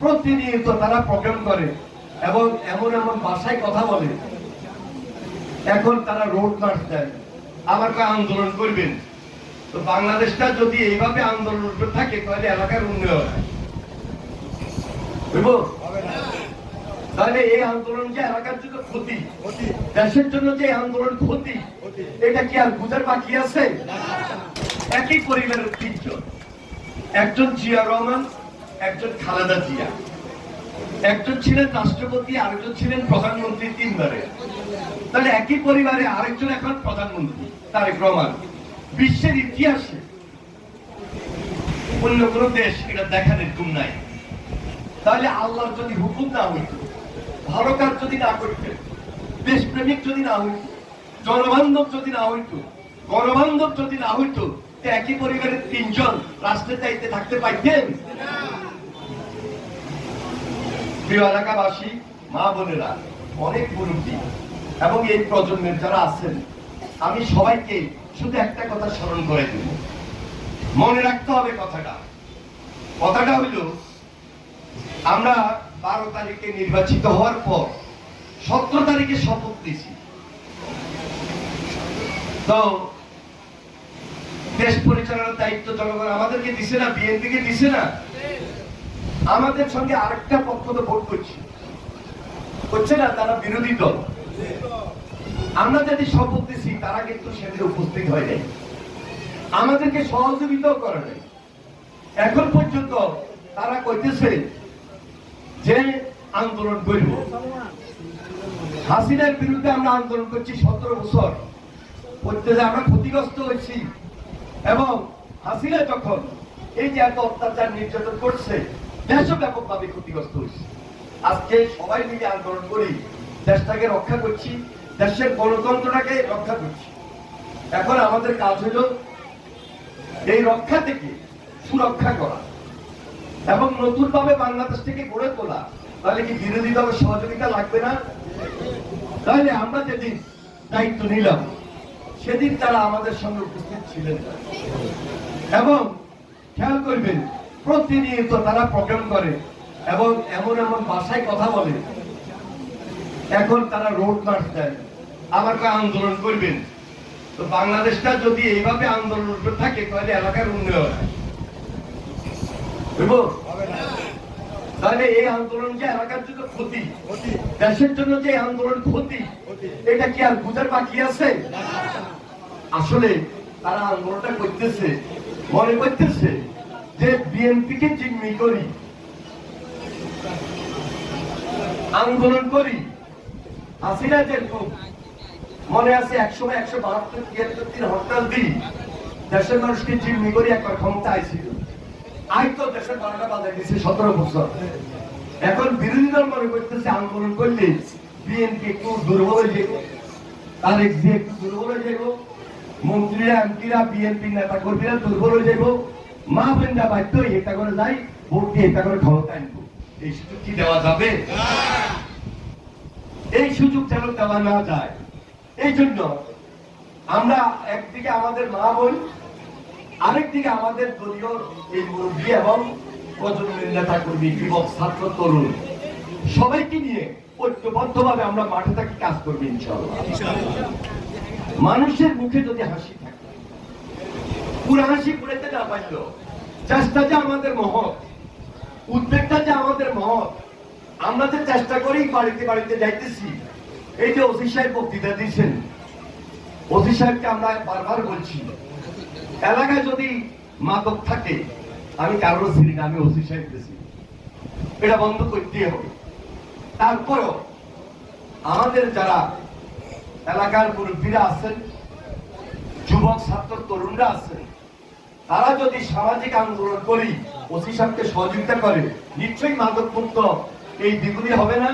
প্রতিনিয়ত তারা প্রোগ্রাম করে এবং এমন এমন ভাষায় কথা বলে। এখন তারা রোড মার্চ দেয়, আবার আন্দোলন করবেন। তো বাংলাদেশটা যদি এইভাবে আন্দোলন উঠতে থাকে তাহলে এলাকার উন্নয়ন হবে না। তাহলে এই আন্দোলন যে এলাকার জন্য ক্ষতি, দেশের জন্য যে আন্দোলন ক্ষতি, এটা কি আর বুঝার বাকি আছে? একই পরিবারের তিনজন, একজন জিয়া রহমান, একজন খালেদা জিয়া, একজন ছিলেন রাষ্ট্রপতি, আরেকজন ছিলেন প্রধানমন্ত্রী তিনবারে। তাহলে একই পরিবারে আরেকজন এখন প্রধানমন্ত্রী তারেক রহমান। বিশ্বের ইতিহাসে অন্য কোন দেশ এটা দেখার এরকম নাই। তাহলে আল্লাহর যদি হুকুম না হইত, ভালো কাজ যদি না করতেন, দেশপ্রেমিক যদি না হইত, জনবান্ধব যদি না হইত, গণবান্ধব যদি না হইত, একই পরিবারের তিনজন রাষ্ট্রের দায়িত্বে থাকতে পারতেন? প্রিয় এলাকাবাসী, মা বোনেরা, অনেক মুরব্বী এবং এই প্রজন্মের যারা আছেন, আমি সবাইকে শুধু একটা কথা স্মরণ করে দেব, মনে রাখতে হবে কথাটা হইল, আমরা 12 তারিখে নির্বাচিত হওয়ার পর 17 তারিখে শপথ দিছি। তো দেশ পরিচালনার দায়িত্ব জনগণ আমাদেরকে দিছে না, বিএনপিকে দিছে না? আমাদের সঙ্গে আরেকটা পক্ষ তো ভোট করছে না, তারা বিরোধী দল। আমরা যদি শপথ দিছি, তারা কিন্তু সেদিন উপস্থিত হয় নাই, আমাদেরকে সহযোগিতাও করে নাই। এখন পর্যন্ত তারা কইতেছে যে আন্দোলন করব। হাসিনার বিরুদ্ধে আমরা আন্দোলন করছি 17 বছর, করতে যে আমরা ক্ষতিগ্রস্ত হয়েছি। এবং হাসিনা যখন এই যে এত অত্যাচার নির্যাতন করছে, দেশব্যাপকভাবে ক্ষতিগ্রস্ত হয়েছে। আজকে সবাই মিলে আন্দোলন করি, দেশটাকে রক্ষা করছি, দেশের গণতন্ত্রটাকে রক্ষা করছি। এখন আমাদের কাজ হলো এই রক্ষা থেকে সুরক্ষা করা এবং নতুন ভাবে বাংলাদেশ থেকে গড়ে তোলা। তাহলে কি বিরোধী দলের সহযোগিতা লাগবে না? তাহলে আমরা যেদিন দায়িত্ব নিলাম, সেদিন তারা আমাদের সঙ্গে উপস্থিত ছিলেন না। এবং খেয়াল করবেন, প্রতিনিয়ত তারা প্রোগ্রাম করে এবং এমন এমন ভাষায় কথা বলে। এখন তারা রোড মার্চ দেয়, আবার আন্দোলন করবেন। তো বাংলাদেশটা যদি এইভাবে আন্দোলন উঠতে থাকে তাহলে এলাকার উন্নয়ন হবে না। তাহলে এই আন্দোলন যে এলাকার জন্য ক্ষতি, দেশের জন্য যে আন্দোলন ক্ষতি, এটা কি আর বুঝার বাকি আছে? আসলে তারা আন্দোলনটা করতেছে, মনে করতেছে যে বিএনপিকে জিম্মি করি, আন্দোলন করি। হাসিনা যেরকম মনে আছে একসময় 172-73 দিন হরতাল দিই, দেশের মানুষকে জিম্মি করি, একবার ক্ষমতা আইছিল, তো দেশের 12টা বাজার দিচ্ছে 17 বছর। এখন বিরোধী দল মনে করতেছে আন্দোলন করলে বিএনপি একটু দুর্বল হয়ে যাব, তারেক জিয়া একটু দুর্বল হয়ে যাব, মন্ত্রীরা এমপিরা বিএনপি নেতা কর্মীরা দুর্বল হয়ে যাব, মা বোনরা বাধ্য হয়ে এটা করে যাই, ভোট দিয়ে এটা করে ক্ষমতা আনবো। এই সুযোগ কি দেওয়া যাবে? এই সুযোগ যেন দেওয়া না যায়। এই জন্য আমরা একদিকে আমাদের মা বোন, আরেকদিকে আমাদের দলীয় এই মুরব্বী এবং প্রজন্মের নেতা কর্মী, যুবক, ছাত্র, তরুণ সবাইকে নিয়ে ঐক্যবদ্ধভাবে আমরা মাঠে থাকি, কাজ করবো ইনশাআল্লাহ। মানুষের মুখে যদি হাসি থাকে, পুরো হাসি ফুটাইতে না পারলো, চেষ্টা যে আমাদের মহৎ, উদ্বেগটা যে আমাদের মহৎ, আমরা যে চেষ্টা করি বাড়িতে বাড়িতে যাইতেছি। এই যে ওসি সাহেব বক্তৃতা দিচ্ছেন, ওসি সাহেবকে আমরা বারবার বলছি, এলাকায় যদি মাদক থাকে, আমি কারোর ছিলি না, আমি ওসি সাহেব দিয়েছি, এটা বন্ধ করতে হবে। তারপরেও আমাদের যারা এলাকার মুরব্বীরা আছেন, যুবক, ছাত্র, তরুণরা আছেন, তারা যদি সামাজিক আন্দোলন করি, ওসি সাহেবকে সহযোগিতা করে, নিশ্চয়ই মাদক মুক্ত এই দ্বিগুণী হবে না।